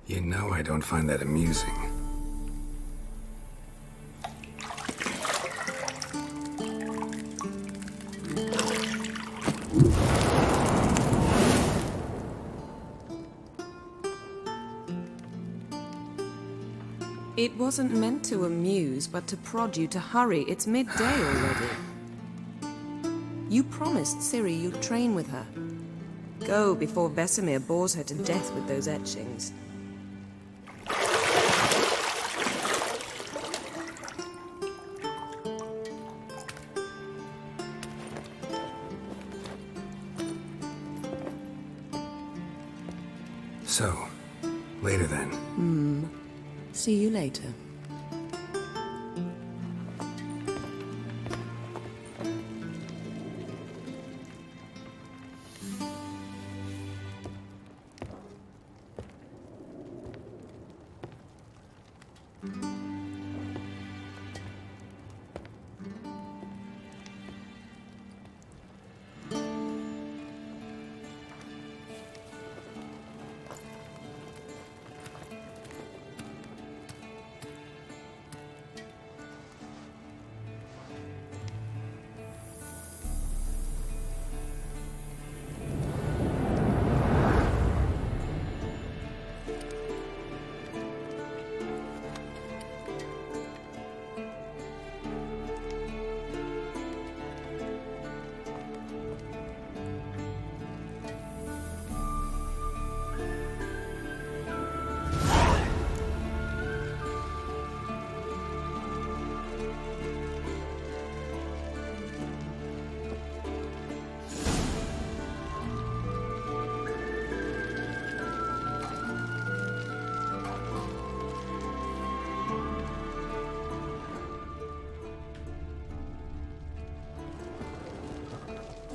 You know I don't find that amusing. It wasn't meant to amuse, but to prod you to hurry. It's midday already. You promised Ciri you'd train with her. Go before Vesemir bores her to death with those etchings. So, later then. See you later.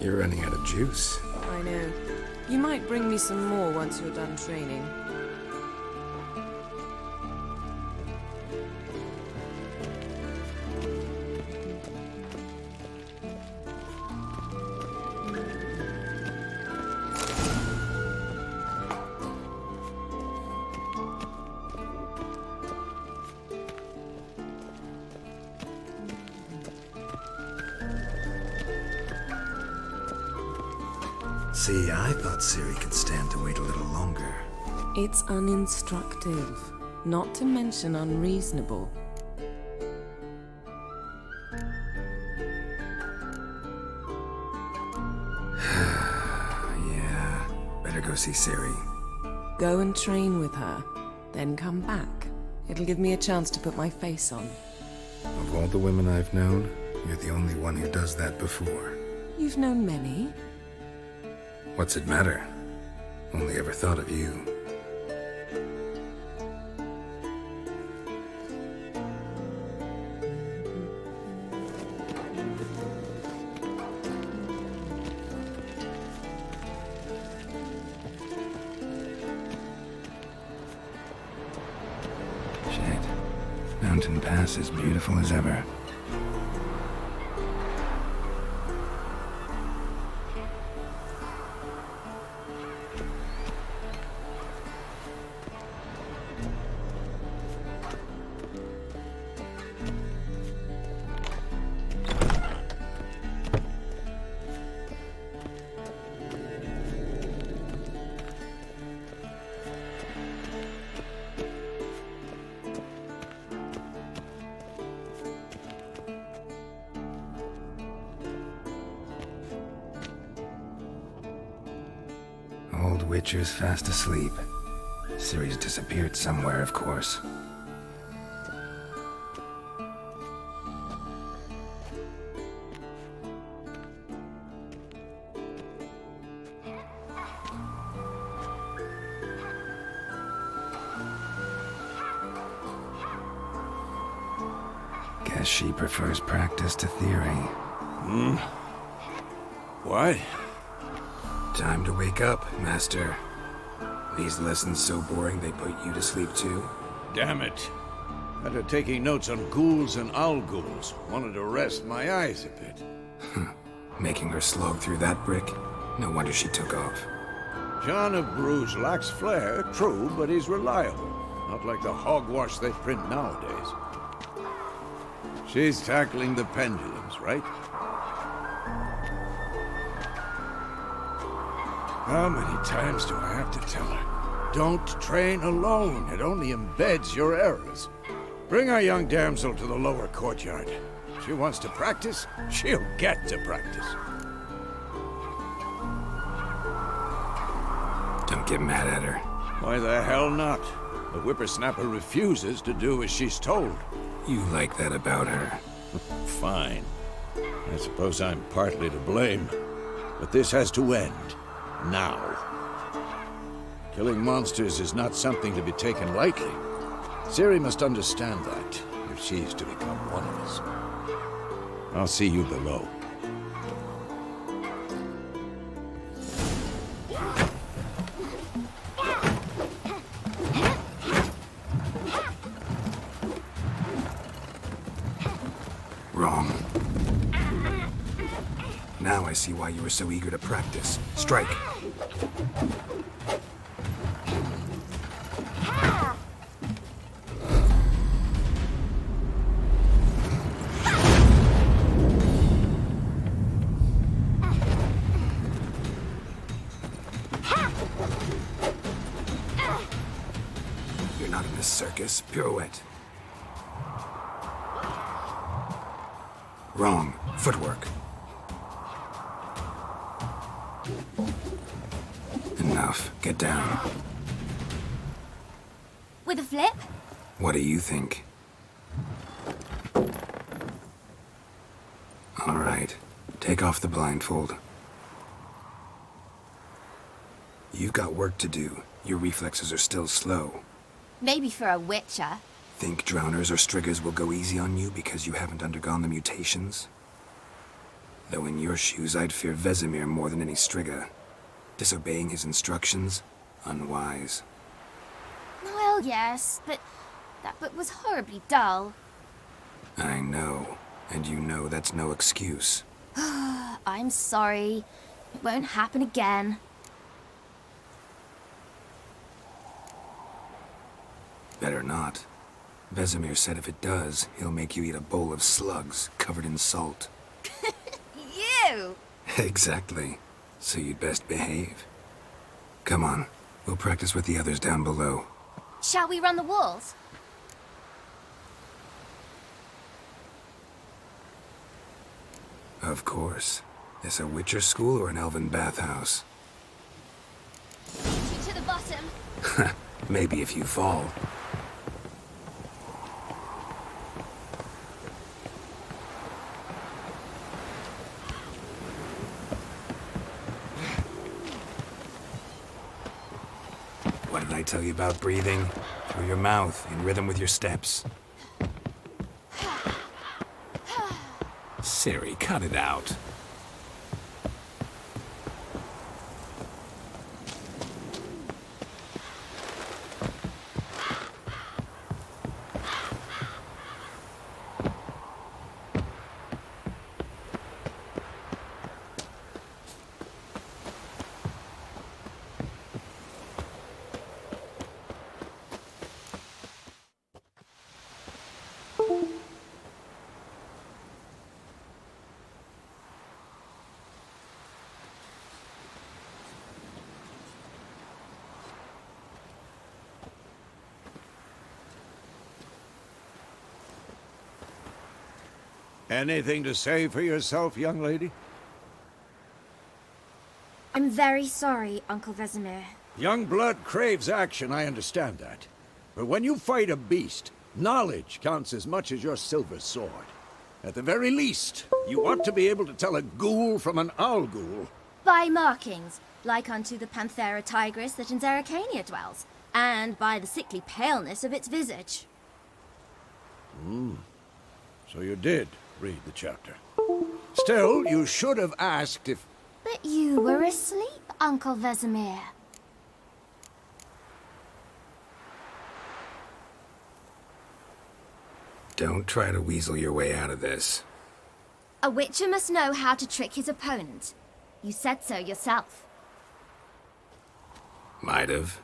You're running out of juice. I know. You might bring me some more once you're done training. See, I thought Ciri could stand to wait a little longer. It's uninstructive, not to mention unreasonable. Yeah, better go see Ciri. Go and train with her, then come back. It'll give me a chance to put my face on. Of all the women I've known, you're the only one who does that before. You've known many. What's it matter? Only ever thought of you. Shit. Mountain Pass is beautiful as ever. Old Witcher's fast asleep. Ciri's disappeared somewhere, of course. Guess she prefers practice to theory. Why? Time to wake up, Master. These lessons so boring they put you to sleep too? Damn it. After taking notes on ghouls and owl ghouls, wanted to rest my eyes a bit. Making her slog through that brick? No wonder she took off. John of Bruges lacks flair, true, but he's reliable. Not like the hogwash they print nowadays. She's tackling the pendulums, right? How many times do I have to tell her? Don't train alone. It only embeds your errors. Bring our young damsel to the lower courtyard. She wants to practice, she'll get to practice. Don't get mad at her. Why the hell not? The whippersnapper refuses to do as she's told. You like that about her. Fine. I suppose I'm partly to blame. But this has to end. Now. Killing monsters is not something to be taken lightly. Ciri must understand that, if she's to become one of us. I'll see you below. Wrong. Now I see why you were so eager to practice. Strike. You're not in a circus. Pirouette. Wrong. Footwork. Enough. Get down. With a flip? What do you think? All right. Take off the blindfold. You've got work to do. Your reflexes are still slow. Maybe for a witcher. Think drowners or striggers will go easy on you because you haven't undergone the mutations? Though in your shoes, I'd fear Vesemir more than any Striga. Disobeying his instructions? Unwise. Well, yes, but that book was horribly dull. I know. And you know that's no excuse. I'm sorry. It won't happen again. Better not. Vesemir said if it does, he'll make you eat a bowl of slugs covered in salt. You! Exactly. So you'd best behave. Come on. We'll practice with the others down below. Shall we run the walls? Of course. This a Witcher school or an elven bathhouse? To the bottom. Maybe if you fall. What did I tell you about breathing? Through your mouth, in rhythm with your steps. Ciri, cut it out. Anything to say for yourself, young lady? I'm very sorry, Uncle Vesemir. Young blood craves action, I understand that. But when you fight a beast, knowledge counts as much as your silver sword. At the very least, you ought to be able to tell a ghoul from an owl ghoul. By markings, like unto the Panthera tigris that in Zerrikania dwells, and by the sickly paleness of its visage. So you did read the chapter. Still, you should have asked if... But you were asleep, Uncle Vesemir. Don't try to weasel your way out of this. A Witcher must know how to trick his opponent. You said so yourself. Might have.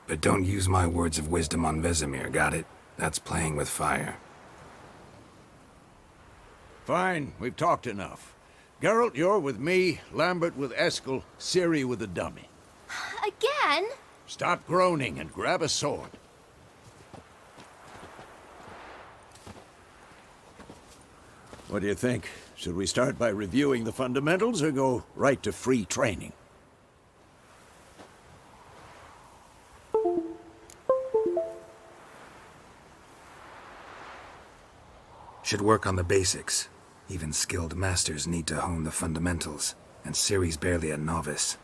But don't use my words of wisdom on Vesemir, got it? That's playing with fire. Fine, we've talked enough. Geralt, you're with me, Lambert with Eskel, Ciri with the dummy. Again? Stop groaning and grab a sword. What do you think? Should we start by reviewing the fundamentals or go right to free training? Should work on the basics. Even skilled masters need to hone the fundamentals, and Ciri's barely a novice.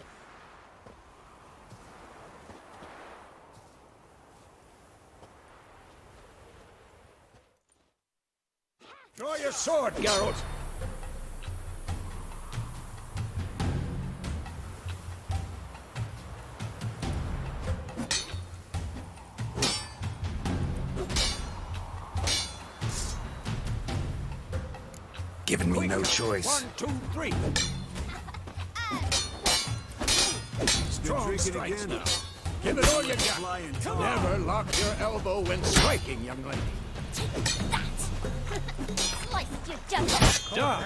Draw your sword, Geralt! Given me no choice. 1, 2, 3. Strong strikes now. Give it all you got. Never lock your elbow when striking, young lady. Slice your jugular. Dodge.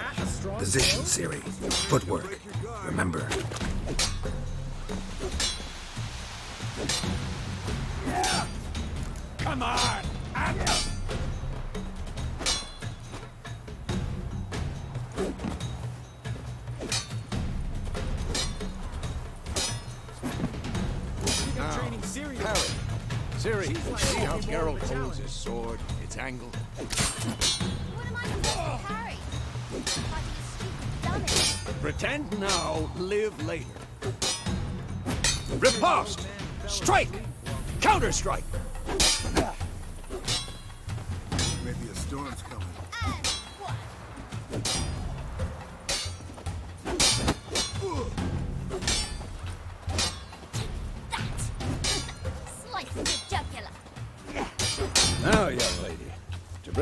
Position, Ciri. Footwork. Remember. Come on! Parry. Ciri, see how Geralt holds his sword, its angle? What am I supposed to carry? Fighting a stupid dummy. Pretend now, live later. Riposte! Strike! Counter-strike! Maybe a storm's coming. And what?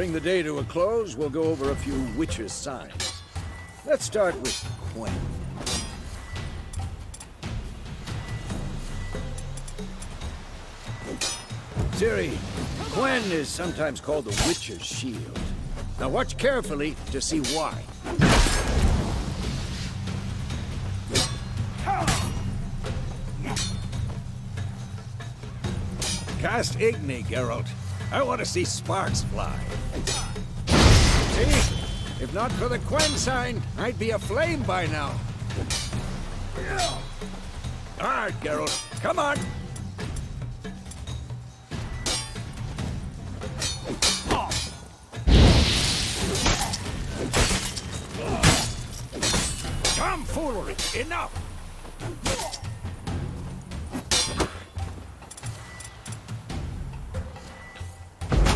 bring the day to a close, we'll go over a few Witcher's signs. Let's start with Quen. Ciri, Quen is sometimes called the Witcher's Shield. Now watch carefully to see why. Cast Igni, Geralt. I want to see sparks fly. See? If not for the Quen sign, I'd be aflame by now. All right, Geralt. Come on. Tomfoolery! Enough!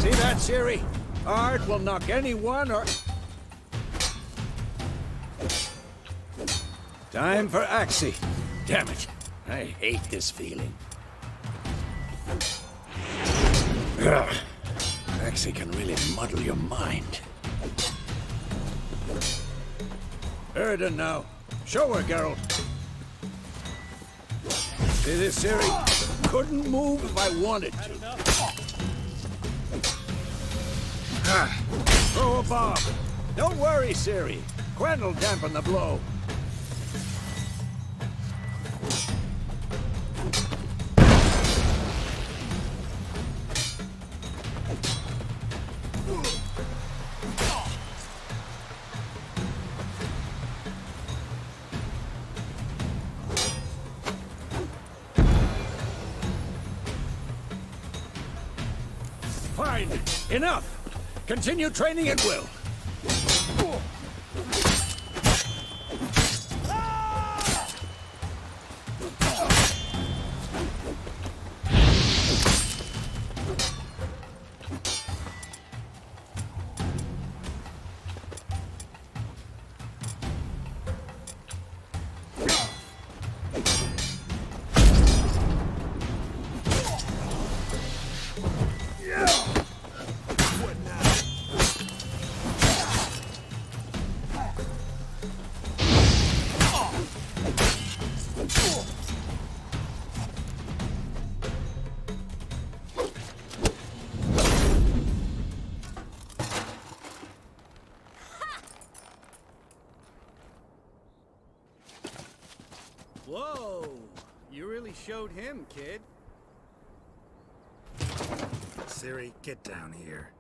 See that, Ciri? Art will knock anyone or... Time for Axii. Damn it. I hate this feeling. Ugh. Axii can really muddle your mind. Erden now. Show her, Geralt. See this, Ciri? Couldn't move if I wanted to. Throw a bomb. Don't worry, Ciri. Quen will dampen the blow. Fine. Enough. Continue training at will. Whoa! You really showed him, kid. Ciri, get down here.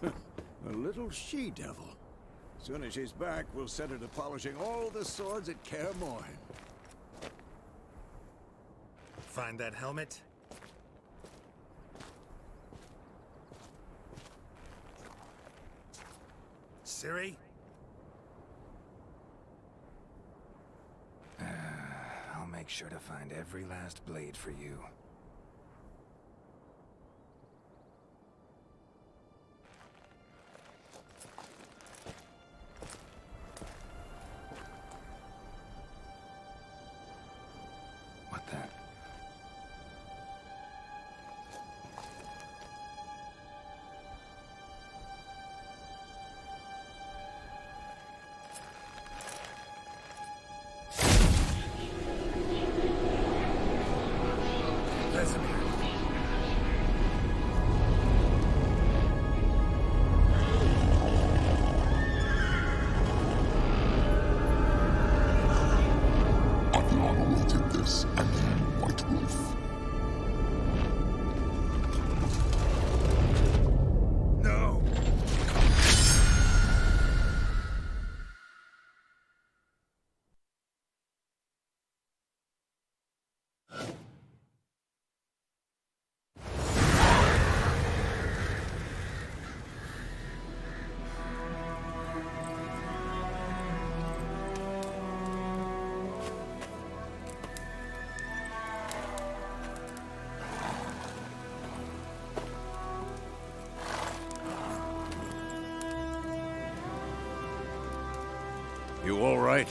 A little she-devil. Soon as she's back, we'll set her to polishing all the swords at Kaer Morhen. Find that helmet? Ciri? I'll make sure to find every last blade for you. What the? You all right?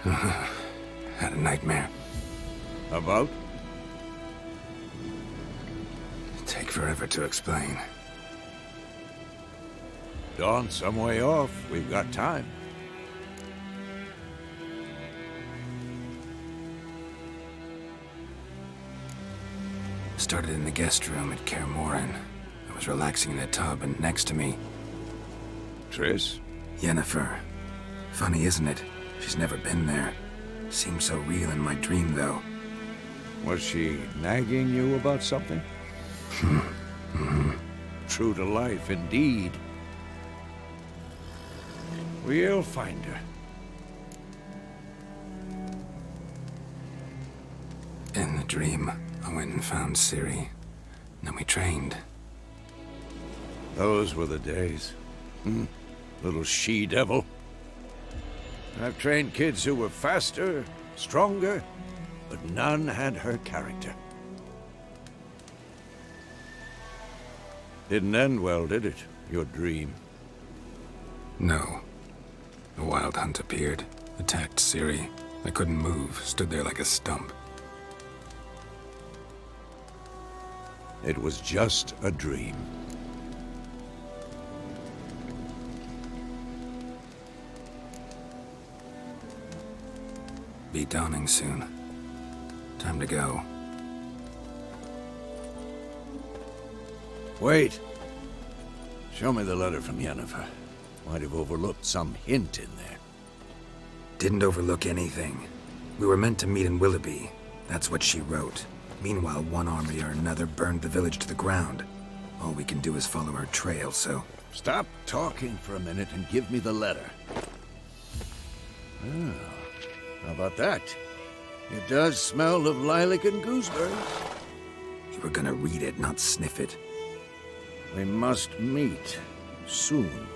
Had a nightmare. About? forever to explain. Dawn's some way off. We've got time. Started in the guest room at Kaer Morhen. I was relaxing in a tub, and next to me, Triss? Yennefer. Funny, isn't it? She's never been there. Seemed so real in my dream, though. Was she nagging you about something? True to life, indeed. We'll find her. In the dream, I went and found Ciri. Then we trained. Those were the days. Little she-devil. I've trained kids who were faster, stronger, but none had her character. Didn't end well, did it? Your dream? No. A wild hunt appeared, attacked Ciri. I couldn't move, stood there like a stump. It was just a dream. Be dawning soon. Time to go. Wait. Show me the letter from Yennefer. Might have overlooked some hint in there. Didn't overlook anything. We were meant to meet in Willoughby. That's what she wrote. Meanwhile, one army or another burned the village to the ground. All we can do is follow her trail, so... Stop talking for a minute and give me the letter. Ah, how about that? It does smell of lilac and gooseberries. You were gonna read it, not sniff it. We must meet soon.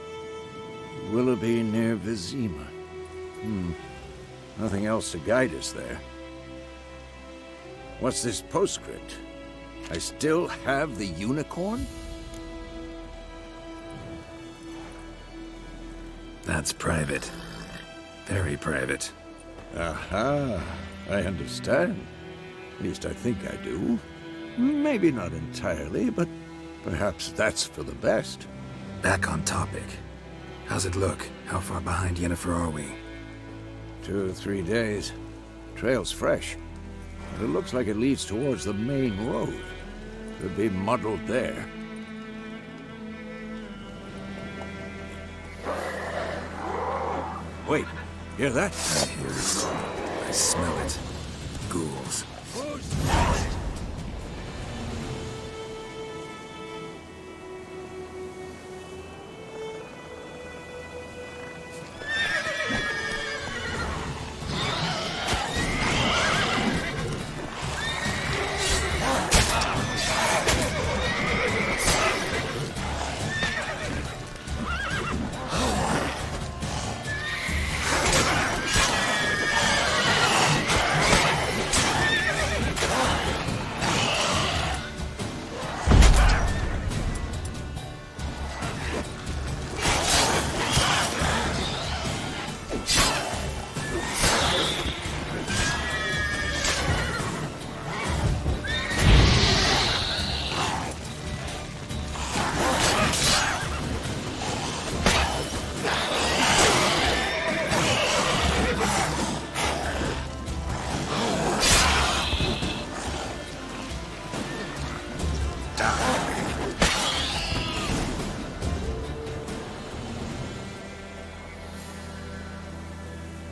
Willoughby near Vizima. Nothing else to guide us there. What's this postscript? I still have the unicorn? That's private. Very private. Aha, I understand. At least I think I do. Maybe not entirely, but perhaps that's for the best. Back on topic. How's it look? How far behind Yennefer are we? 2 or 3 days. Trail's fresh. But it looks like it leads towards the main road. Could be muddled there. Wait, hear that? I hear it. I smell it. Ghouls.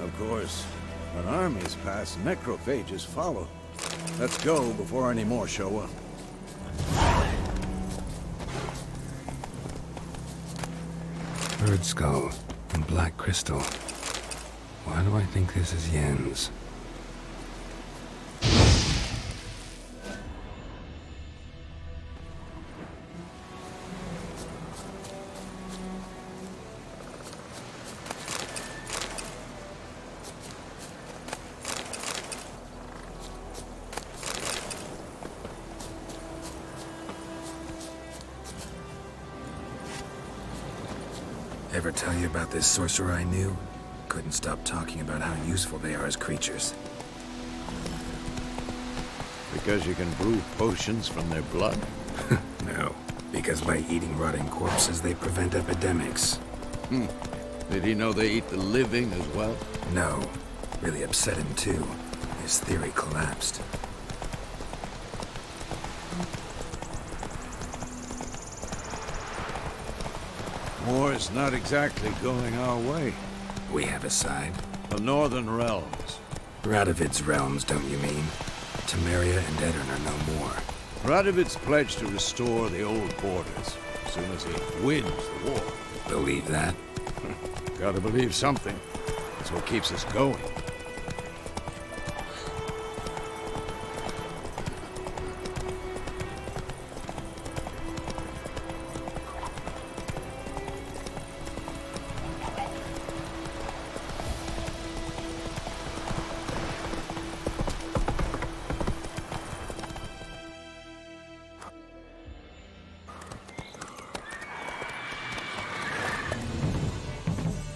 Of course, when armies pass, necrophages follow. Let's go before any more show up. Bird skull and black crystal. Why do I think this is Yen's? Ever tell you about this sorcerer I knew? Couldn't stop talking about how useful they are as creatures. Because you can brew potions from their blood? No, because by eating rotting corpses, they prevent epidemics. Did he know they eat the living as well? No, really upset him too. His theory collapsed. War's not exactly going our way. We have a side. The Northern Realms. Radovid's realms, don't you mean? Temeria and Edirn are no more. Radovid's pledged to restore the old borders as soon as he wins the war. Believe that? Gotta believe something. That's what keeps us going.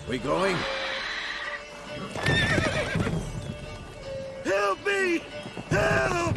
We going? Help me! Help!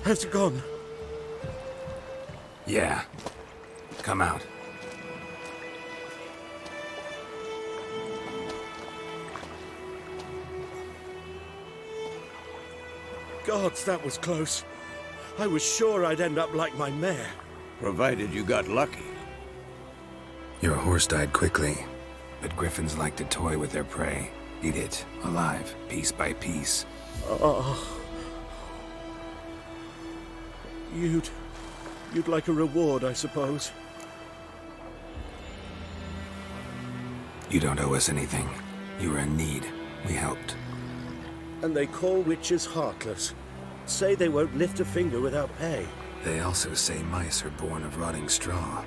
Has it gone? Yeah. Come out. Gods, that was close. I was sure I'd end up like my mare. Provided you got lucky. Your horse died quickly, but griffins like to toy with their prey. Eat it, alive, piece by piece. Oh. You'd like a reward, I suppose. You don't owe us anything. You were in need. We helped. And they call witches heartless. Say they won't lift a finger without pay. They also say mice are born of rotting straw.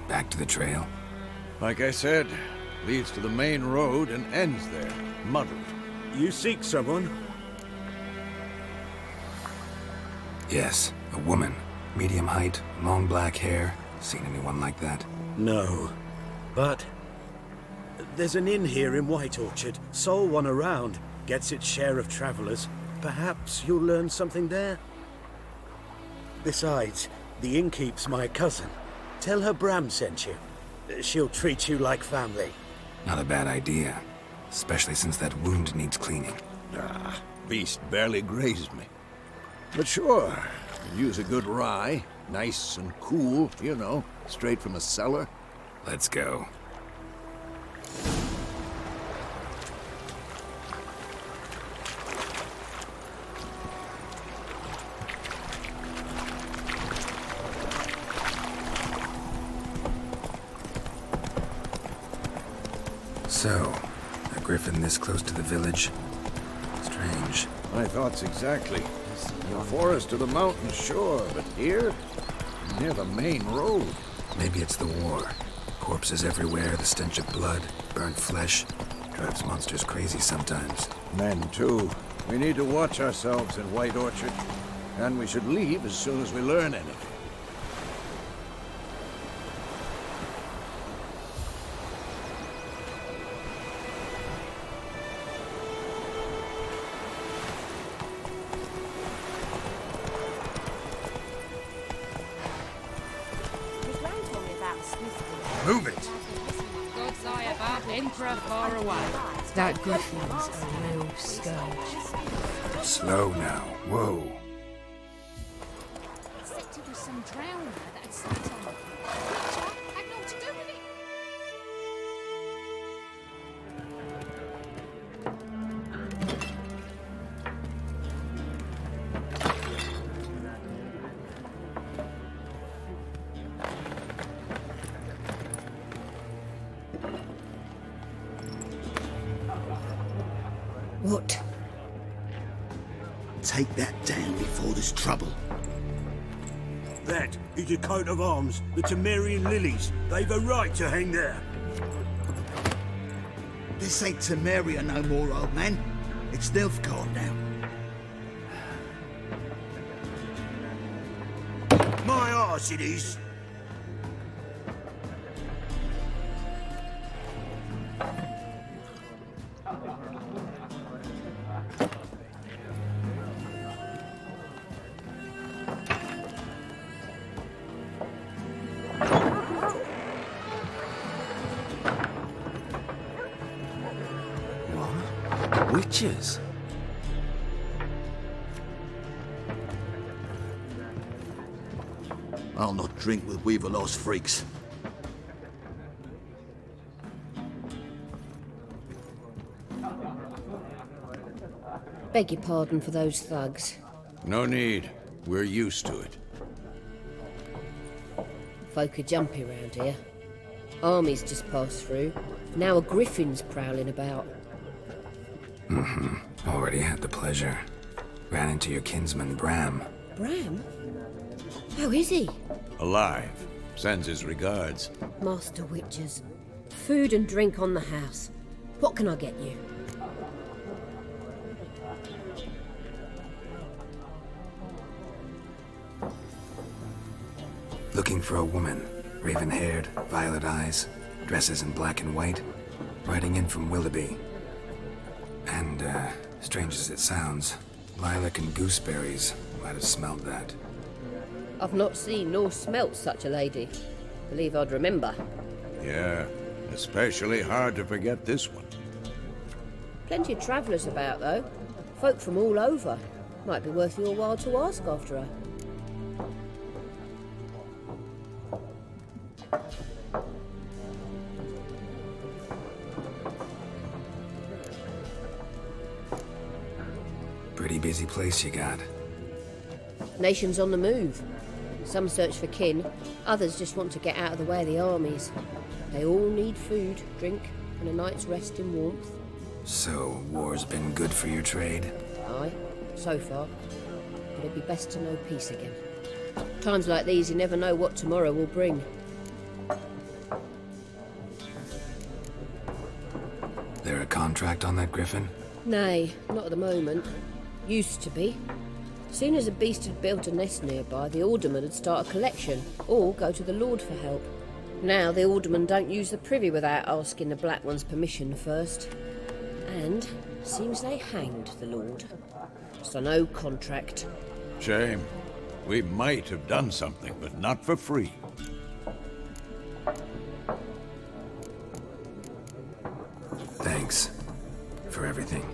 Back to the trail? Like I said, leads to the main road and ends there, muddled. You seek someone? Yes, a woman. Medium height, long black hair. Seen anyone like that? No. But there's an inn here in White Orchard. Sole one around. Gets its share of travelers. Perhaps you'll learn something there? Besides, the innkeep's my cousin. Tell her Bram sent you. She'll treat you like family. Not a bad idea. Especially since that wound needs cleaning. Beast barely grazed me. But sure, could use a good rye. Nice and cool, you know, straight from a cellar. Let's go. So, a griffin this close to the village? Strange. My thoughts exactly. The forest or the mountains, sure, but here? Near the main road. Maybe it's the war. Corpses everywhere, the stench of blood, burnt flesh. Drives monsters crazy sometimes. Men, too. We need to watch ourselves in White Orchard. And we should leave as soon as we learn anything. Move it! Emperor far away. That griffin's a real scourge. Slow now. Whoa. Said to was some drowner that had sat on the creature had naught to do with it. What? Take that down before there's trouble. That is a coat of arms, the Temerian lilies. They've a right to hang there. This ain't Temeria no more, old man. It's Nilfgaard now. My arse it is. What? Witches? I'll not drink with Weaverlaw's freaks. Beg your pardon for those thugs. No need. We're used to it. Folk are jumpy round here. Armies just passed through. Now a griffin's prowling about. Already had the pleasure. Ran into your kinsman, Bram. Bram? How is he? Alive. Sends his regards. Master Witchers. Food and drink on the house. What can I get you? Looking for a woman. Raven-haired, violet eyes, dresses in black and white. Riding in from Willoughby. And, strange as it sounds, lilac and gooseberries might have smelled that. I've not seen nor smelt such a lady. Believe I'd remember. Yeah, especially hard to forget this one. Plenty of travellers about, though. Folk from all over. Might be worth your while to ask after her. Pretty busy place you got. Nations on the move. Some search for kin, others just want to get out of the way of the armies. They all need food, drink, and a night's rest in warmth. So, war's been good for your trade? Aye, so far. But it'd be best to know peace again. Times like these, you never know what tomorrow will bring. There a contract on that griffin? Nay, not at the moment. Used to be. Soon as a beast had built a nest nearby, the alderman would start a collection, or go to the Lord for help. Now the alderman don't use the privy without asking the Black One's permission first. And seems they hanged the Lord. So no contract. Shame. We might have done something, but not for free. Thanks. For everything.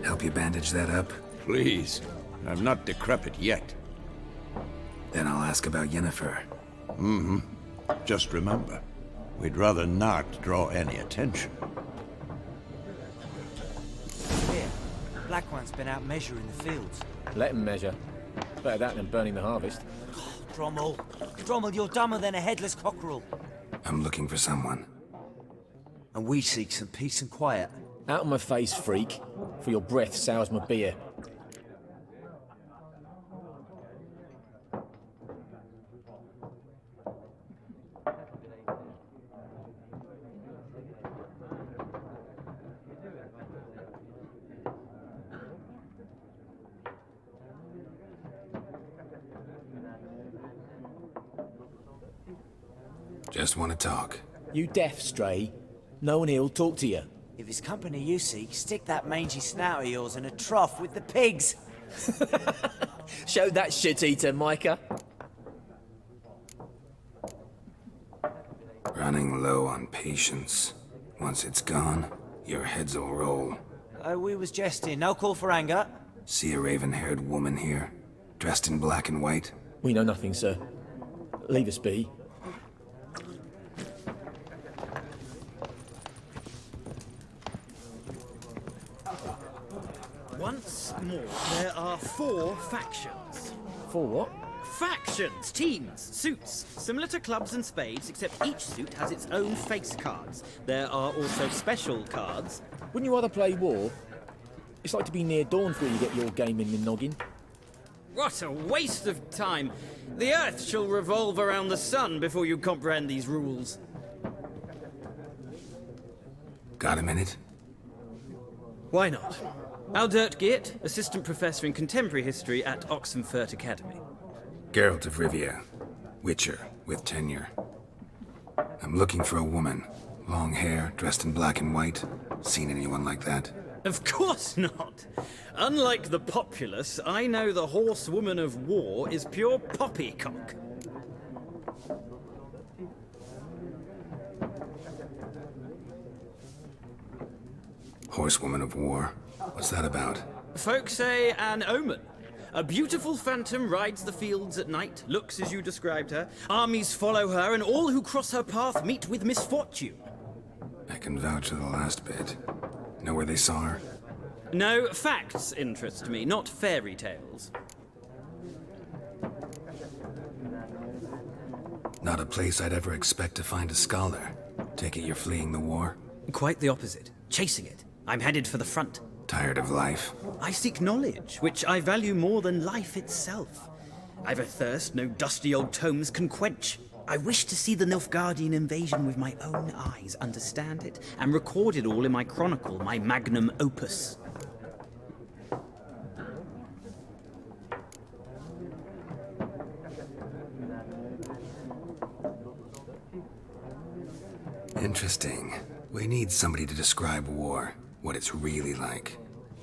Help you bandage that up? Please. I'm not decrepit yet. Then I'll ask about Yennefer. Just remember, we'd rather not draw any attention. Here, Black One's been out measuring the fields. Let him measure. Better that than burning the harvest. Drommel. Drommel, you're dumber than a headless cockerel. I'm looking for someone. And we seek some peace and quiet. Out of my face, freak. For your breath sours my beer. Just want to talk. You deaf, Stray? No one here'll talk to you. If it's company you seek, stick that mangy snout of yours in a trough with the pigs. Show that shit-eater, Micah. Running low on patience. Once it's gone, your heads'll roll. We was jesting, no call for anger. See a raven-haired woman here? Dressed in black and white? We know nothing, sir. Leave us be. Once more, there are 4 factions. For what? Factions, teams, suits, similar to clubs and spades, except each suit has its own face cards. There are also special cards. Wouldn't you rather play war? It's like to be near dawn before you get your game in the noggin. What a waste of time! The Earth shall revolve around the sun before you comprehend these rules. Got a minute? Why not? Aldert Geert, Assistant Professor in Contemporary History at Oxenfurt Academy. Geralt of Rivia. Witcher, with tenure. I'm looking for a woman. Long hair, dressed in black and white. Seen anyone like that? Of course not! Unlike the populace, I know the horsewoman of war is pure poppycock. Horsewoman of war? What's that about? Folk say an omen. A beautiful phantom rides the fields at night, looks as you described her. Armies follow her, and all who cross her path meet with misfortune. I can vouch for the last bit. Know where they saw her? No, facts interest me, not fairy tales. Not a place I'd ever expect to find a scholar. Take it you're fleeing the war? Quite the opposite. Chasing it. I'm headed for the front. Tired of life? I seek knowledge, which I value more than life itself. I've a thirst no dusty old tomes can quench. I wish to see the Nilfgaardian invasion with my own eyes, understand it, and record it all in my chronicle, my magnum opus. Interesting. We need somebody to describe war, what it's really like.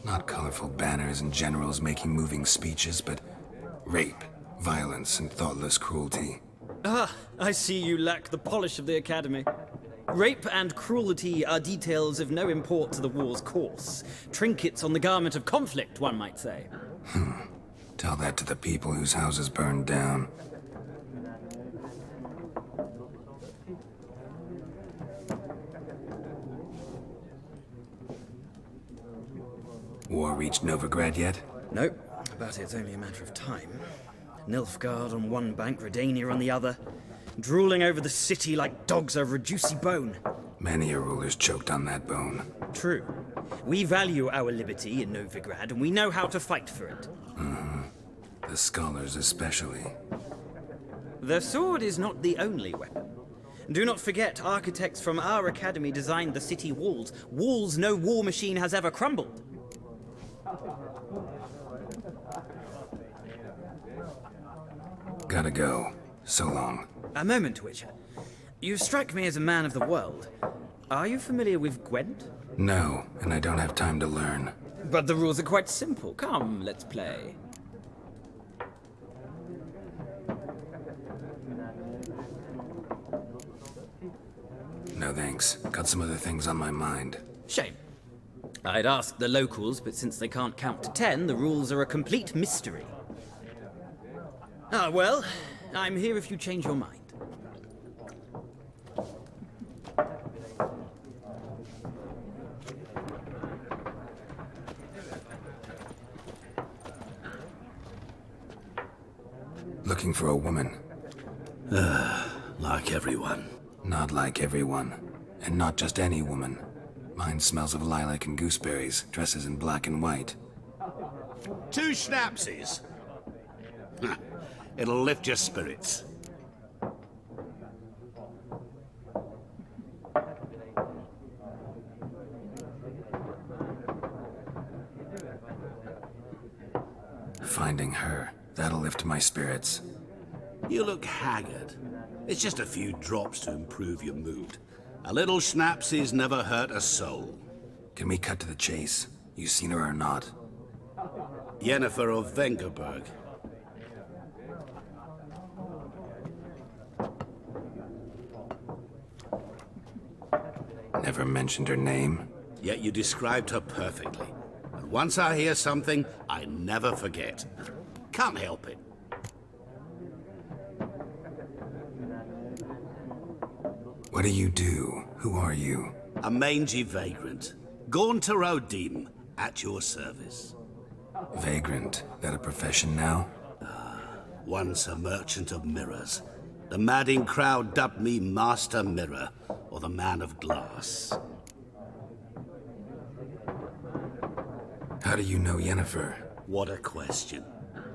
Not colorful banners and generals making moving speeches, but rape, violence, and thoughtless cruelty. Ah, I see you lack the polish of the Academy. Rape and cruelty are details of no import to the war's course. Trinkets on the garment of conflict, one might say. Tell that to the people whose houses burned down. War reached Novigrad yet? Nope, but it's only a matter of time. Nilfgaard on one bank, Redania on the other, drooling over the city like dogs over a juicy bone. Many a ruler's choked on that bone. True. We value our liberty in Novigrad, and we know how to fight for it. The scholars especially. The sword is not the only weapon. Do not forget, architects from our academy designed the city walls. Walls no war machine has ever crumbled. Gotta go. So long. A moment, Witcher. You strike me as a man of the world. Are you familiar with Gwent? No, and I don't have time to learn. But the rules are quite simple. Come, let's play. No thanks. Got some other things on my mind. Shame. I'd ask the locals, but since they can't count to 10, the rules are a complete mystery. Ah, well, I'm here if you change your mind. Looking for a woman. Like everyone. Not like everyone. And not just any woman. Mine smells of lilac and gooseberries, dresses in black and white. 2 schnapsies. It'll lift your spirits. Finding her, that'll lift my spirits. You look haggard. It's just a few drops to improve your mood. A little schnapsies never hurt a soul. Can we cut to the chase? You seen her or not? Yennefer of Vengerberg. Never mentioned her name. Yet you described her perfectly. And once I hear something, I never forget. Can't help it. What do you do? Who are you? A mangy vagrant. Gaunt to Rodim, at your service. Vagrant. That a profession now? Once a merchant of mirrors. The madding crowd dubbed me Master Mirror, or the Man of Glass. How do you know Yennefer? What a question.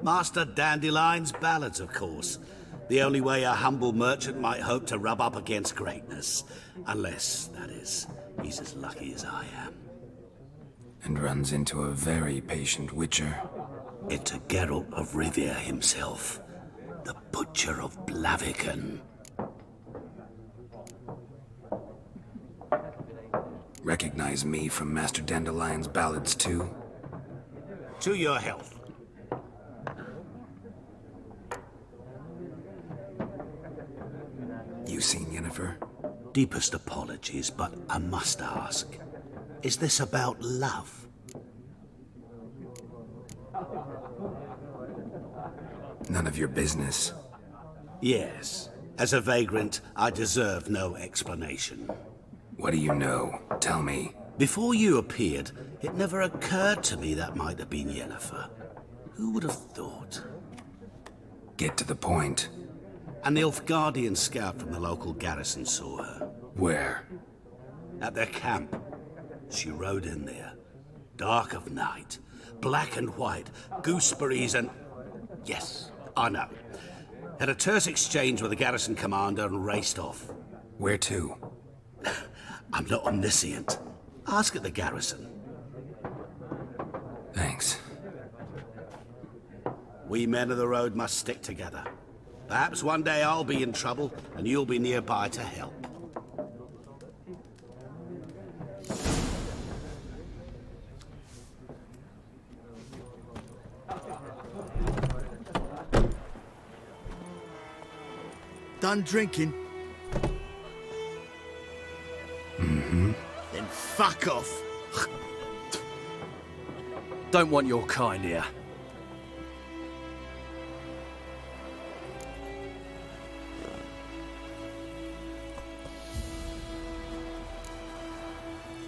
Master Dandelion's ballads, of course. The only way a humble merchant might hope to rub up against greatness. Unless, that is, he's as lucky as I am. And runs into a very patient witcher. Into Geralt of Rivia himself. The Butcher of Blaviken. Recognize me from Master Dandelion's ballads too? To your health. You seen Yennefer? Deepest apologies, but I must ask. Is this about love? None of your business. Yes. As a vagrant, I deserve no explanation. What do you know? Tell me. Before you appeared, it never occurred to me that might have been Yennefer. Who would have thought? Get to the point. An Nilfgaardian scout from the local garrison saw her. Where? At their camp. She rode in there. Dark of night. Black and white. Gooseberries and... Yes, I know. Had a terse exchange with the garrison commander and raced off. Where to? I'm not omniscient. Ask at the garrison. Thanks. We men of the road must stick together. Perhaps one day I'll be in trouble and you'll be nearby to help. Done drinking? Mm-hmm. Then fuck off. Don't want your kind here.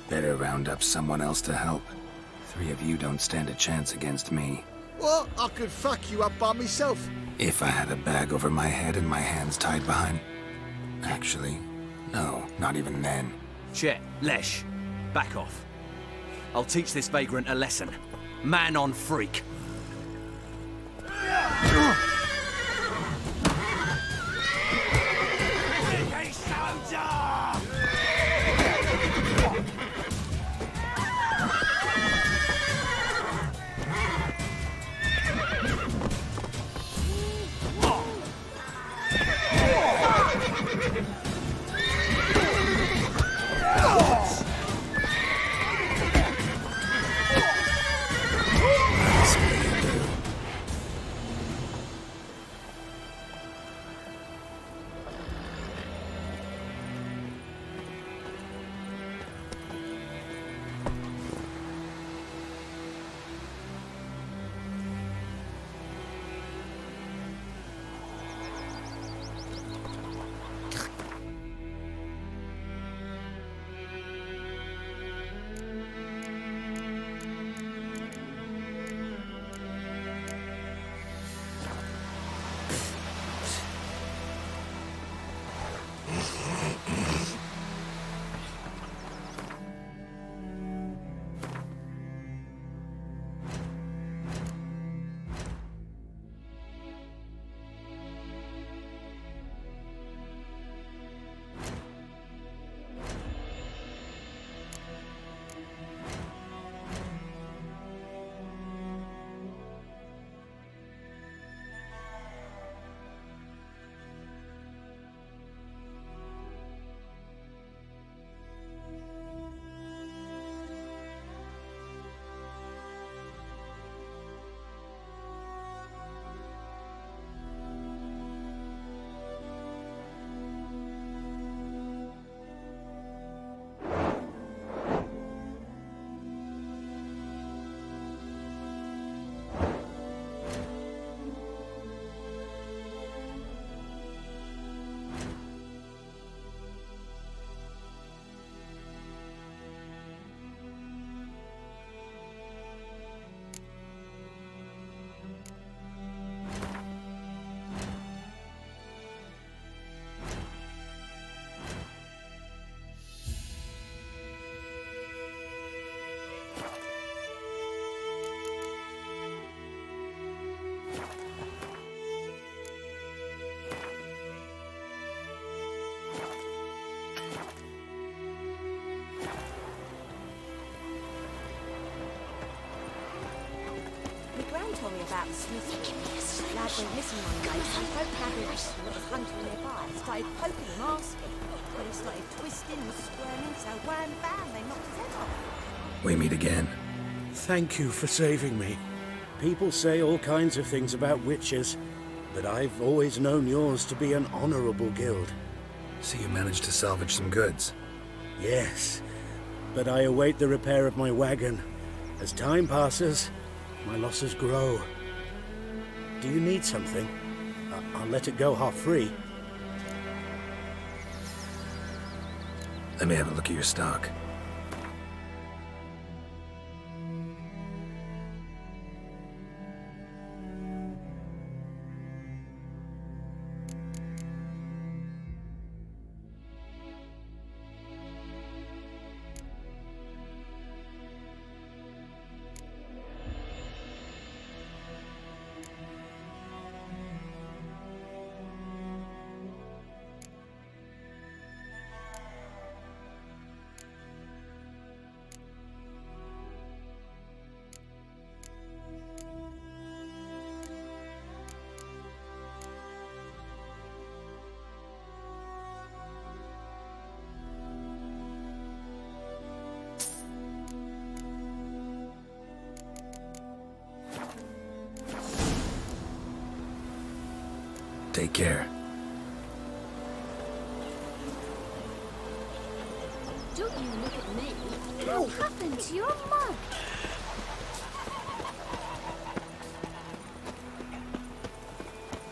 Better round up someone else to help. 3 of you don't stand a chance against me. What? I could fuck you up by myself. If I had a bag over my head and my hands tied behind... Actually, no, not even then. Chet, Lesh, back off. I'll teach this vagrant a lesson. Man on freak. story about the Smiths. Lad went missing one day, so folk gathered that was hunting nearby. Started poking him, asking. But he started twisting and squirming, so wham bam, they knocked his head off. We meet again. Thank you for saving me. People say all kinds of things about witches, but I've always known yours to be an honorable guild. So you managed to salvage some goods? Yes, but I await the repair of my wagon. As time passes, my losses grow. Do you need something? I'll let it go half-free. Let me have a look at your stock. Take care. Don't you look at me. What happened to your mug?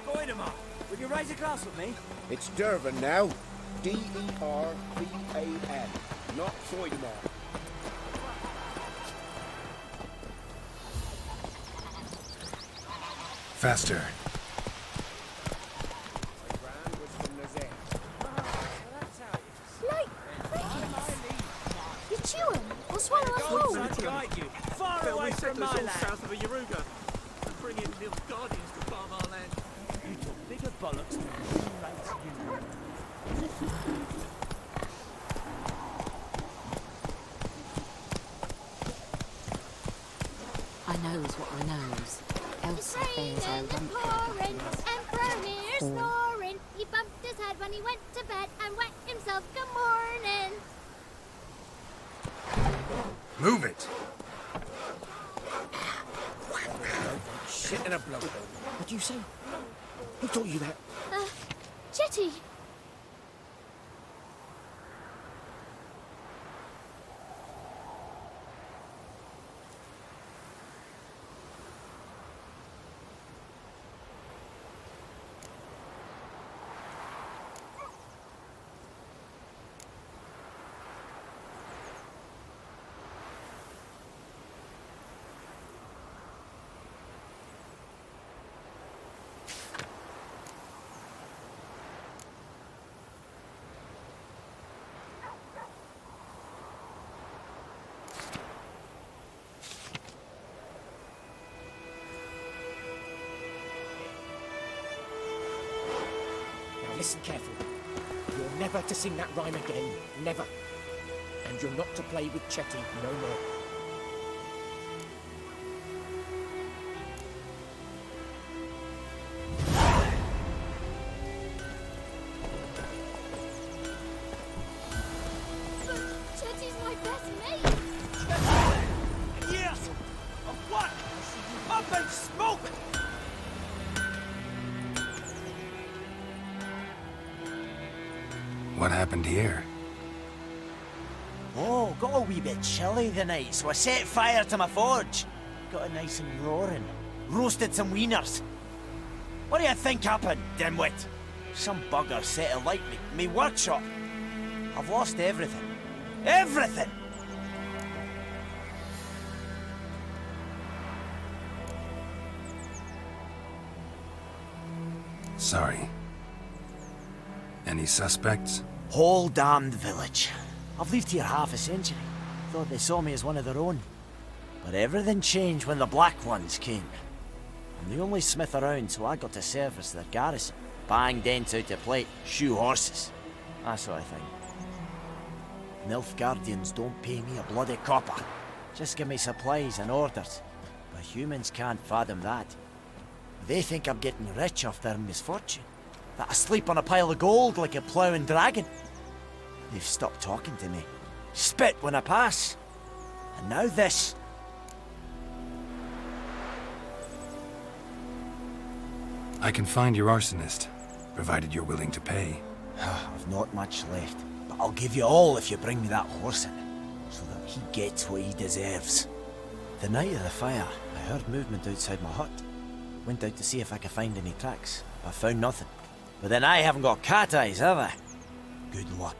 Voidemar, would you raise a glass with me? It's Dervan now. D-E-R-V-A-N, not Voidemar. Faster. Like crickets. You chew 'em or swallow a whole. Far away from my land. South of a Yaruga. And bring in the Guardians to farm our land. You took bigger bollocks than you rates you. I knows what I knows. Elsa bears her rump. Pouring and Bronir snoring. He bumped his head when he went to bed and wet himself. Good morning. Move it! Shit in a blow. What do you say? Who taught you that? Chetty. Listen carefully. You're never to sing that rhyme again. Never. And you're not to play with Chetty no more. Chetty's my best mate. Yes! Of what? Up in smoke! What happened here? Oh, got a wee bit chilly the night, so I set fire to my forge. Got it nice and roaring. Roasted some wieners. What do you think happened, dimwit? Some bugger set alight me workshop. I've lost everything. Everything! Sorry. Any suspects? Whole damned village. I've lived here half a century. Thought they saw me as one of their own. But everything changed when the Black Ones came. I'm the only smith around, so I got to service their garrison. Bang dents out of plate, shoe horses. That sort of thing. Nilfgaardians don't pay me a bloody copper. Just give me supplies and orders. But humans can't fathom that. They think I'm getting rich off their misfortune. That I sleep on a pile of gold like a ploughing dragon. They've stopped talking to me. Spit when I pass. And now this. I can find your arsonist, provided you're willing to pay. I've not much left, but I'll give you all if you bring me that horse in, so that he gets what he deserves. The night of the fire, I heard movement outside my hut. Went out to see if I could find any tracks, but found nothing. But then I haven't got cat eyes, have I? Good luck.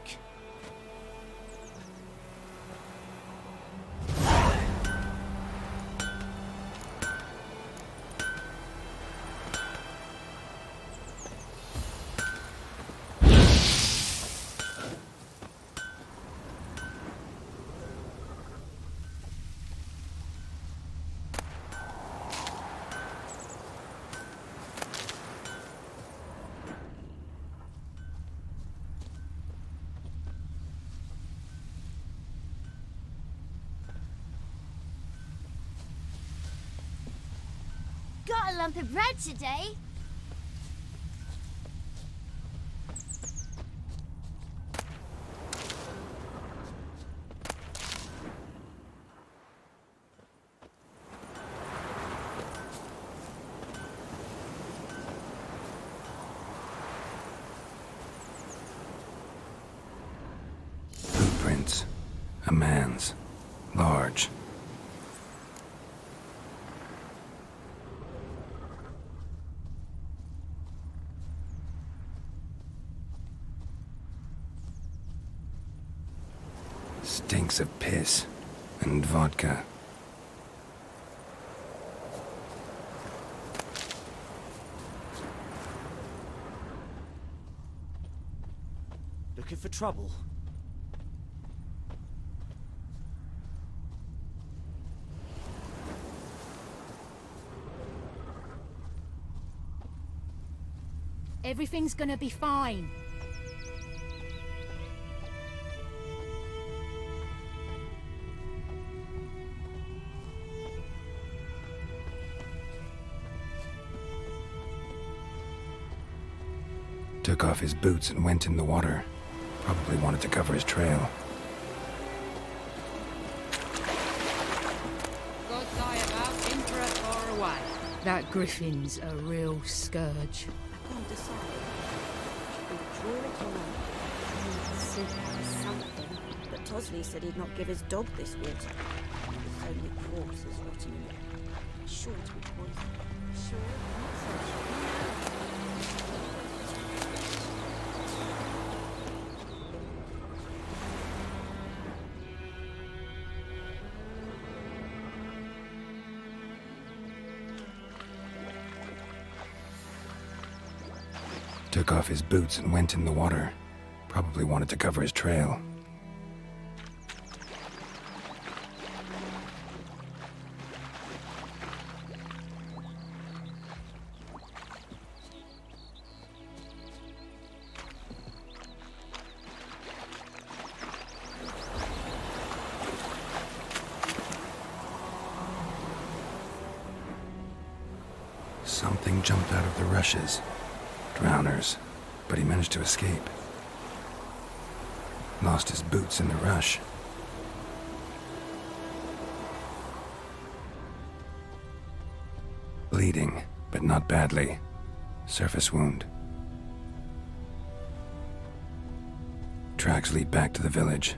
Got a lump of bread today. Footprints. A man's. Large. Stinks of piss and vodka. Looking for trouble? Everything's gonna be fine. Took off his boots and went in the water. Probably wanted to cover his trail. God die about Emperor far away. That griffin's a real scourge. I can't decide. Should we draw it or not? I need to see something. But Tosley said he'd not give his dog this water. There's only corpses rotting in it. Sure to be poison. Sure, not so sure. Took off his boots and went in the water. Probably wanted to cover his trail. Something jumped out of the rushes. Drowners, but he managed to escape. Lost his boots in the rush. Bleeding, but not badly. Surface wound. Tracks lead back to the village.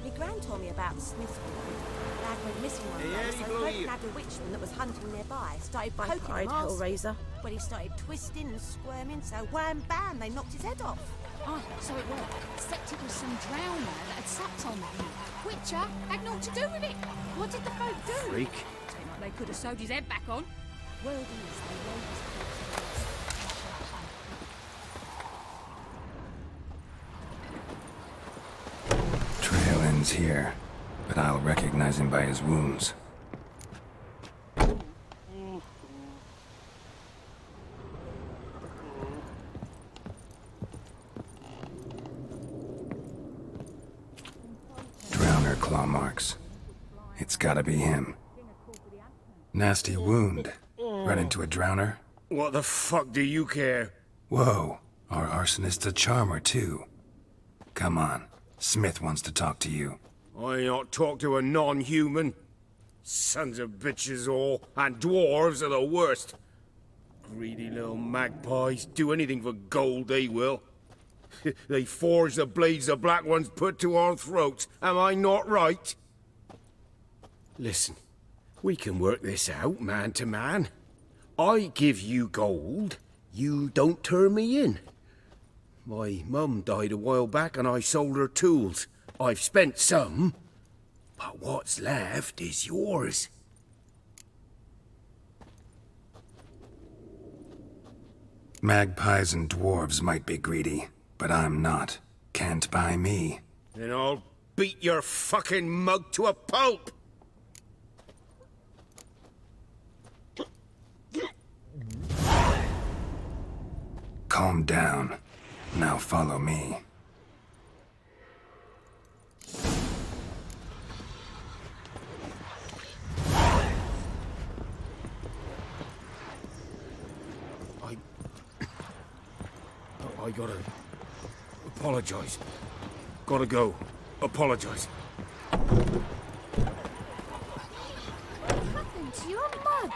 My gran told me about the Smiths. Lad went missing one day, so Fred nabbed a witchman that was hunting nearby. Started poking him, Hellraiser. When he started twisting and squirming, so wham bam, they knocked his head off. Oh, so it worked. Except it was some drowner that had sucked on him. Witcher had naught to do with it. What did the folk do? Freak. Seemed like they could have sewed his head back on. Wilderness, they rolled his Trail ends here, but I'll recognize him by his wounds. claw marks. It's gotta be him. Nasty wound. Run into a drowner? What the fuck do you care? Whoa, our arsonist's a charmer too. Come on, Smith wants to talk to you. I ain't not talk to a non-human. Sons of bitches all, and dwarves are the worst. Greedy little magpies, do anything for gold, they will. They forge the blades the Black Ones put to our throats, am I not right? Listen, we can work this out, man to man. I give you gold, you don't turn me in. My mum died a while back and I sold her tools. I've spent some, but what's left is yours. Magpies and dwarves might be greedy, but I'm not. Can't buy me. Then I'll beat your fucking mug to a pulp! Calm down. Now follow me. I gotta apologize. Gotta go. Apologize. What happened to your mug?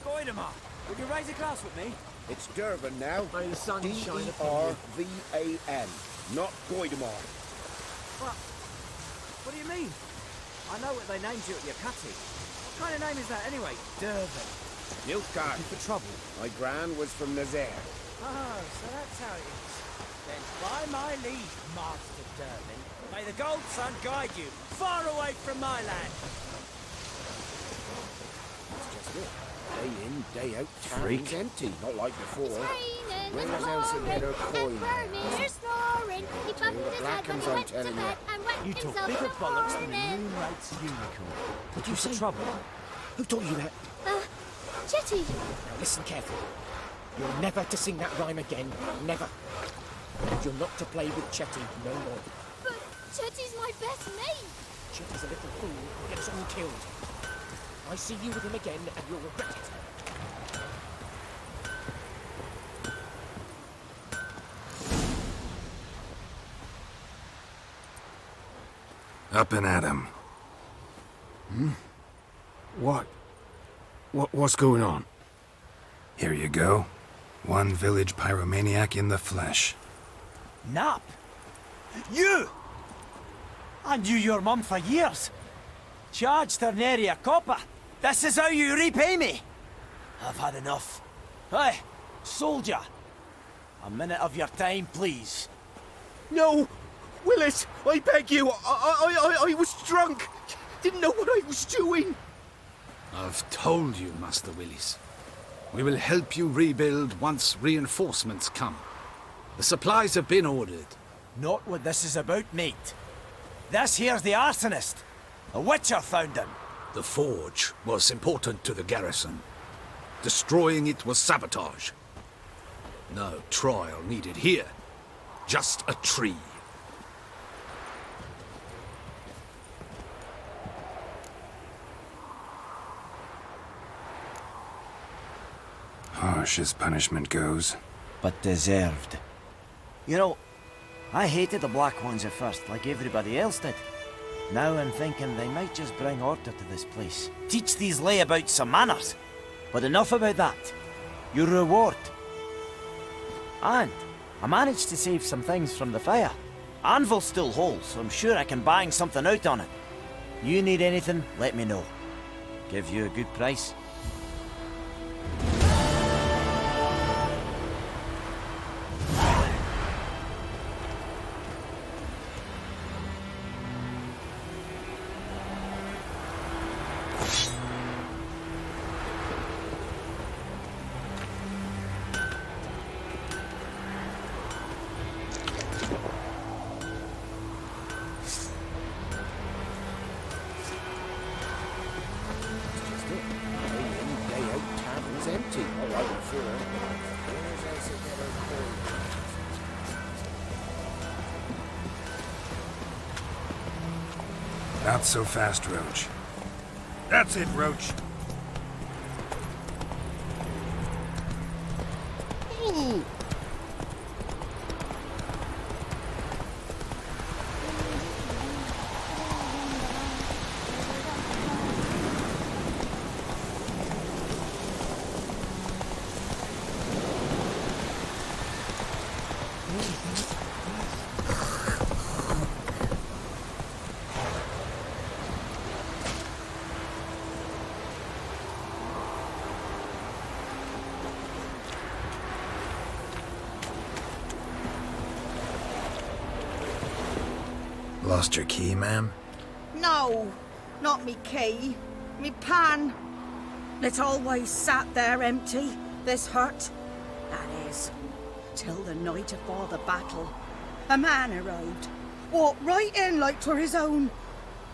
Goidemar, would you raise a glass with me? It's Durban now. May the sun shine upon you. D-E-R-V-A-N, not Goidemar. What do you mean? I know what they named you at your cutty. What kind of name is that anyway? Durban. Nilfgaard. For trouble. My gran was from Nazaire. Oh, so that's how it is. Then by my leave, Master Durban, may the Gold Sun guide you far away from my land. That's just it. Day in, day out, town's empty, not like before. Where's Elsa coin? You talk bigger bollocks than a moonlight's unicorn. Did you say Trouble. Who taught you that? Chetty! Now listen carefully. You're never to sing that rhyme again. Never. And you're not to play with Chetty no more. But Chetty's my best mate! Chetty's a little fool who'll get us all killed. I see you with him again and you'll regret it. Up and at him. What's going on? Here you go. One village pyromaniac in the flesh. Nap? You! I knew your mum for years. Charged her nary a copper. This is how you repay me. I've had enough. Hey, soldier. A minute of your time, please. No! Willis, I beg you, I was drunk. Didn't know what I was doing. I've told you, Master Willis. We will help you rebuild once reinforcements come. The supplies have been ordered. Not what this is about, mate. This here's the arsonist. A witcher found him. The forge was important to the garrison. Destroying it was sabotage. No trial needed here. Just a tree. Harsh as punishment goes. But deserved. You know, I hated the Black Ones at first, like everybody else did. Now I'm thinking they might just bring order to this place. Teach these layabouts some manners. But enough about that. Your reward. And I managed to save some things from the fire. Anvil's still whole, so I'm sure I can bang something out on it. You need anything, let me know. Give you a good price. Not so fast, Roach. That's it, Roach. Lost your key, ma'am? No, not me key. Me pan. It always sat there empty, this hut. That is, till the night afore the battle. A man arrived, walked right in like 'twere his own.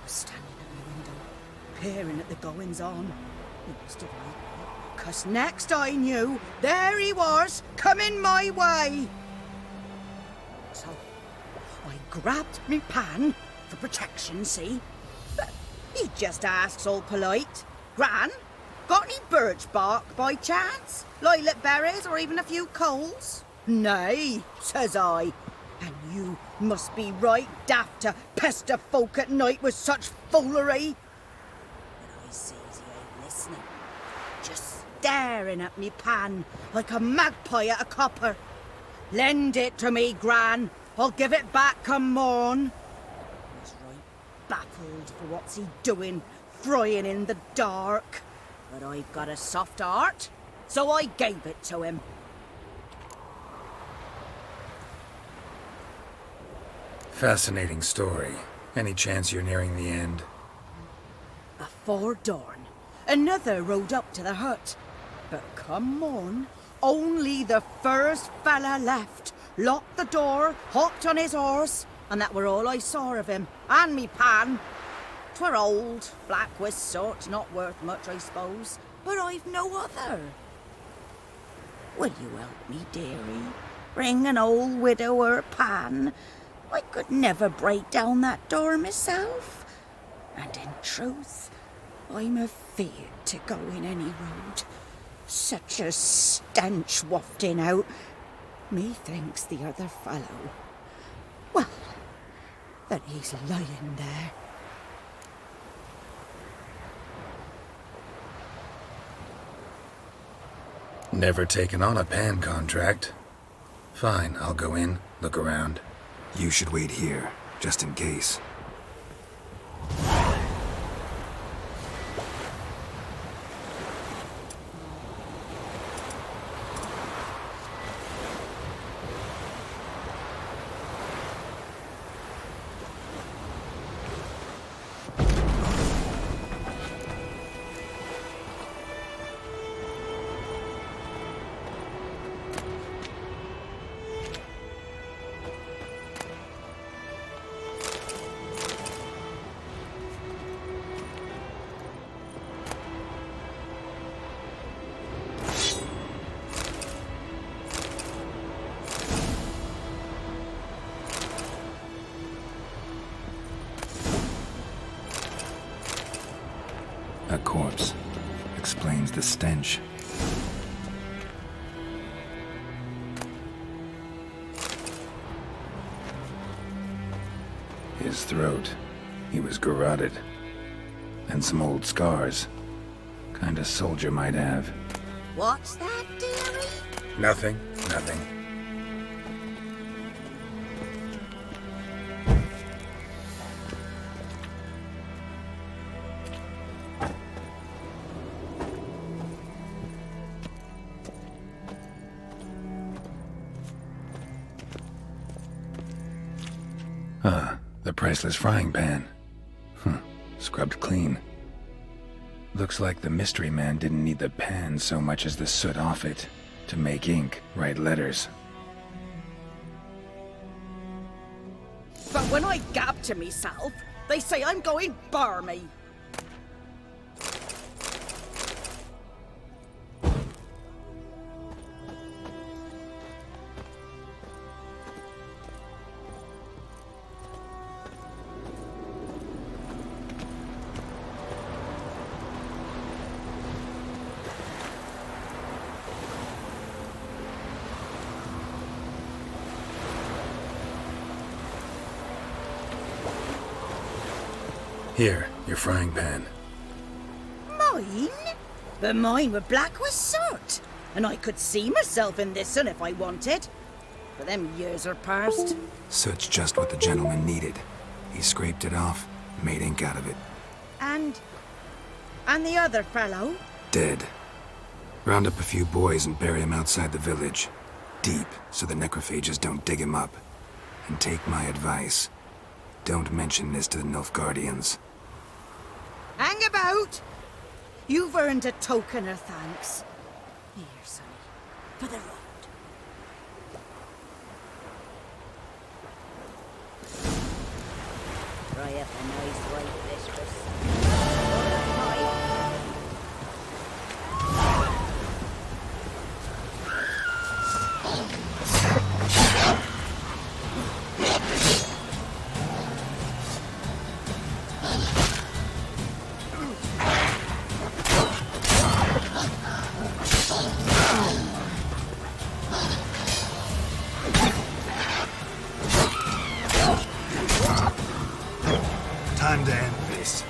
Was standing at the window, peering at the goings-on. He must have lied, 'cause next I knew, there he was, coming my way. So I grabbed me pan for protection, see? But he just asks all polite, Gran, got any birch bark by chance? Lilac berries or even a few coals? Nay, says I. And you must be right daft to pester folk at night with such foolery. But I sees he ain't listening. Just staring at me pan like a magpie at a copper. Lend it to me, Gran. I'll give it back come morn. He's right baffled for what's he doing, frying in the dark. But I've got a soft heart, so I gave it to him. Fascinating story. Any chance you're nearing the end? Afore dawn, another rode up to the hut. But come morn, only the first fella left. Locked the door, hopped on his horse, and that were all I saw of him, and me pan. 'Twere old, black with sort, not worth much, I suppose, but I've no other. Will you help me, dearie? Bring an old widower pan. I could never break down that door myself. And in truth, I'm afeard to go in any road. Such a stench wafting out. Methinks the other fellow, well, that he's lying there. Never taken on a pan contract. Fine, I'll go in, look around. You should wait here, just in case. A corpse. Explains the stench. His throat. He was garroted. And some old scars. Kind of soldier might have. What's that, dearie? Nothing. Nothing. The priceless frying pan. Scrubbed clean. Looks like the mystery man didn't need the pan so much as the soot off it to make ink, write letters. But when I gab to myself, they say I'm going barmy. Here, your frying pan. Mine? But mine were black with soot, and I could see myself in this one if I wanted. But them years are past. Soot's just what the gentleman needed. He scraped it off, made ink out of it. And the other fellow? Dead. Round up a few boys and bury him outside the village. Deep, so the necrophages don't dig him up. And take my advice. Don't mention this to the Nilfgaardians. Hang about! You've earned a token of thanks. Here, sonny, for the road. Try up a nice white fish for Time to end this.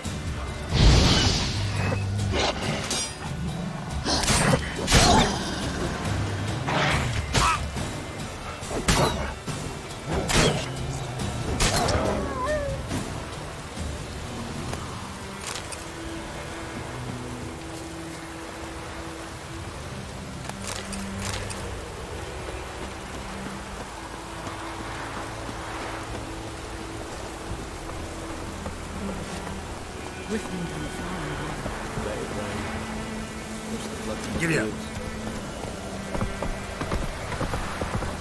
Giddy up.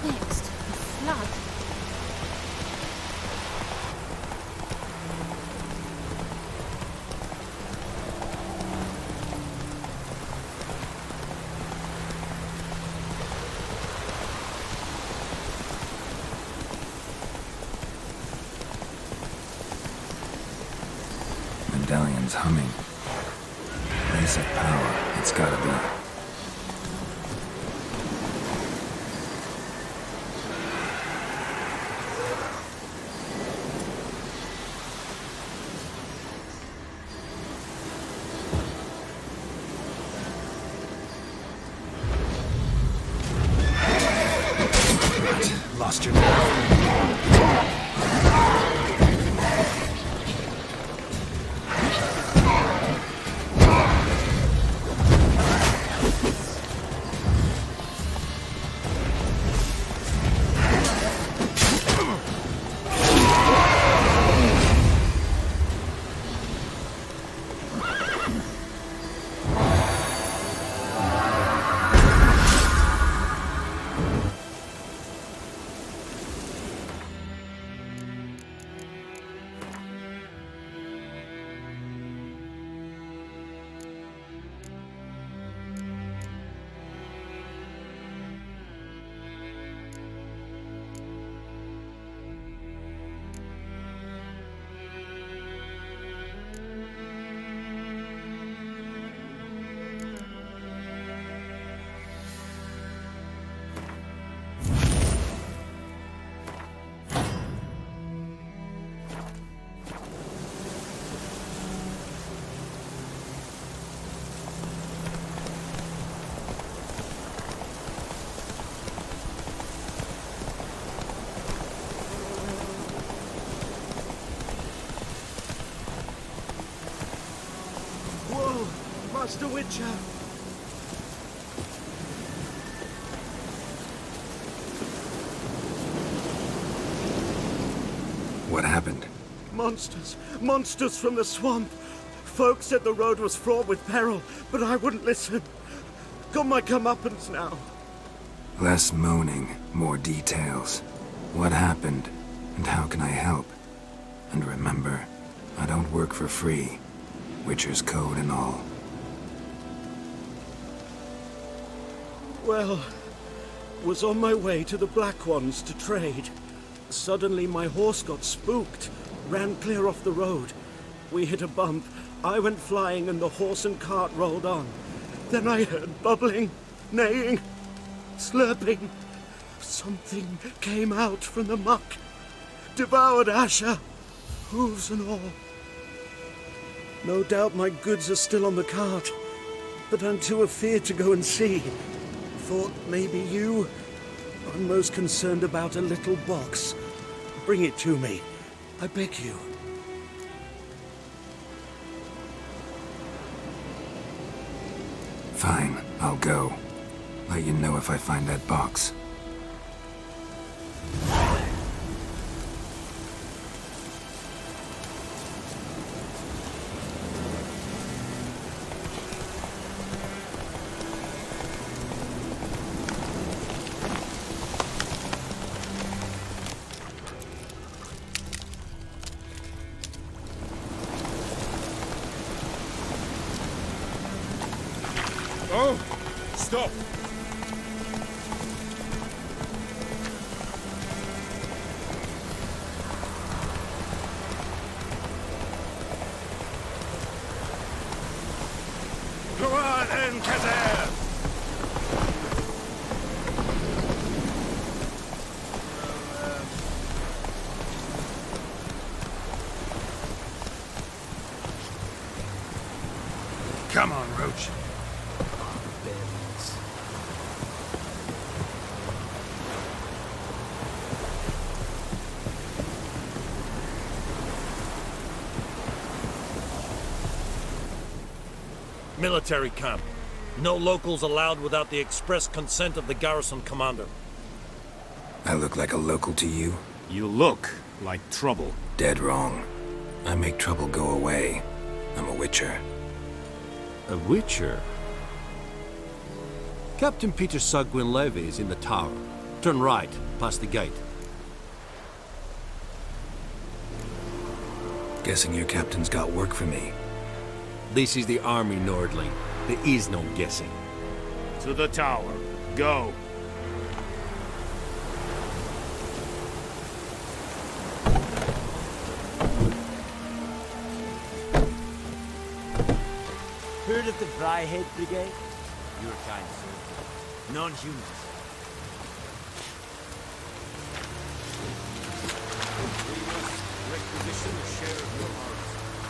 Next, the flood. Medallion's humming. Place of power, it's gotta be. Lost your Master Witcher! What happened? Monsters! Monsters from the swamp! Folk said the road was fraught with peril, but I wouldn't listen. Got my comeuppance now. Less moaning, more details. What happened, and how can I help? And remember, I don't work for free. Witcher's code and all. Well, was on my way to the Black Ones to trade. Suddenly my horse got spooked, ran clear off the road. We hit a bump, I went flying and the horse and cart rolled on. Then I heard bubbling, neighing, slurping. Something came out from the muck, devoured Asher, hooves and all. No doubt my goods are still on the cart, but I'm too afeard to go and see. Thought maybe you. I'm most concerned about a little box. Bring it to me, I beg you. Fine, I'll go. Let you know if I find that box. Oh! Stop! Go on, Encader! Come on, Roach. Military camp. No locals allowed without the express consent of the garrison commander. I look like a local to you? You look like trouble. Dead wrong. I make trouble go away. I'm a witcher. A witcher? Captain Peter Sugwin Levy is in the tower. Turn right, past the gate. Guessing your captain's got work for me. This is the army, Nordling. There is no guessing. To the tower. Go. Heard of the Vryhead Brigade? Your kind, sir. Non-humans. We must requisition a share of your hearts.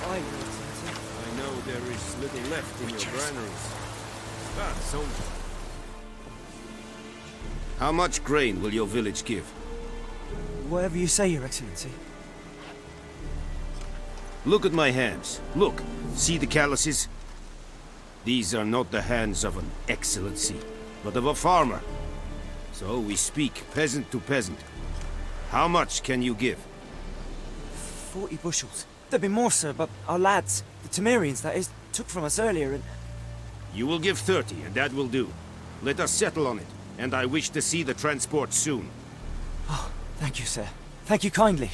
Aye, Your Excellency. I know there is little left in your granaries. Ah, soldier. How much grain will your village give? Whatever you say, Your Excellency. Look at my hands. Look. See the calluses? These are not the hands of an excellency, but of a farmer. So we speak peasant to peasant. How much can you give? 40 bushels. There'd be more, sir, but our lads, the Temerians, that is, took from us earlier and... You will give 30, and that will do. Let us settle on it, and I wish to see the transport soon. Oh, thank you, sir. Thank you kindly.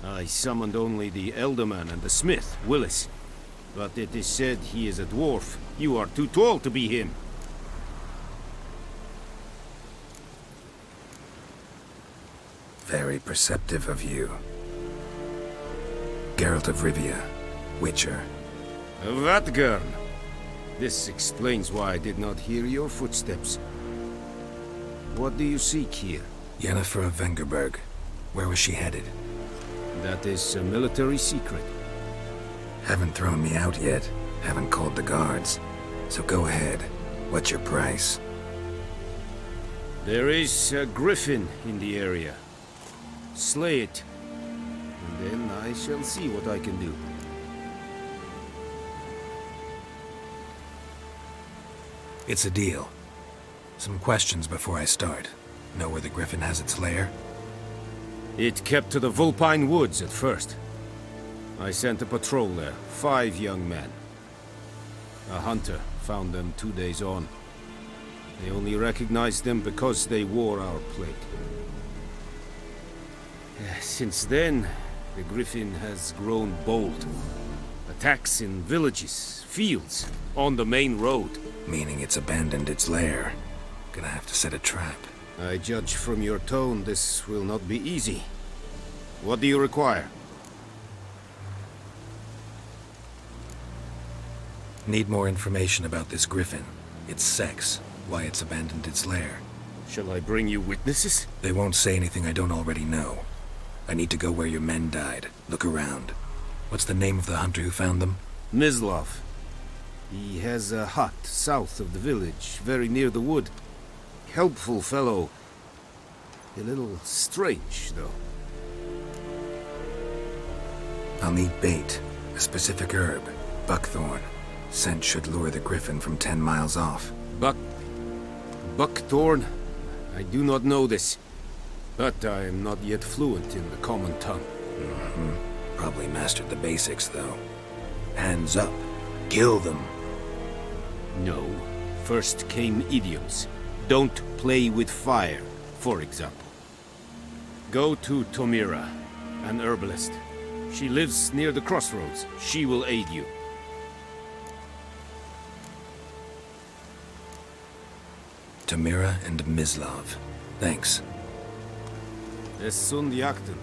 I summoned only the Elderman and the smith, Willis. But it is said he is a dwarf. You are too tall to be him. Very perceptive of you. Geralt of Rivia, Witcher. Vatgern! This explains why I did not hear your footsteps. What do you seek here? Yennefer of Vengerberg. Where was she headed? That is a military secret. Haven't thrown me out yet. Haven't called the guards. So go ahead. What's your price? There is a griffin in the area. Slay it. And then I shall see what I can do. It's a deal. Some questions before I start. Know where the griffin has its lair? It kept to the Vulpine Woods at first. I sent a patrol there, 5 young men. A hunter found them 2 days on. They only recognized them because they wore our plate. Since then, the griffin has grown bold. Attacks in villages, fields, on the main road. Meaning it's abandoned its lair. Gonna have to set a trap. I judge from your tone this will not be easy. What do you require? Need more information about this griffin. Its sex, why it's abandoned its lair. Shall I bring you witnesses? They won't say anything I don't already know. I need to go where your men died. Look around. What's the name of the hunter who found them? Mislov. He has a hut south of the village, very near the wood. Helpful fellow. A little strange, though. I'll need bait, a specific herb, buckthorn. Scent should lure the griffin from 10 miles off. Buckthorn? I do not know this. But I am not yet fluent in the common tongue. Probably mastered the basics, though. Hands up. Kill them. No. First came idioms. Don't play with fire, for example. Go to Tomira, an herbalist. She lives near the crossroads. She will aid you. Tomira and Mislov. Thanks. Es Sund Jakten.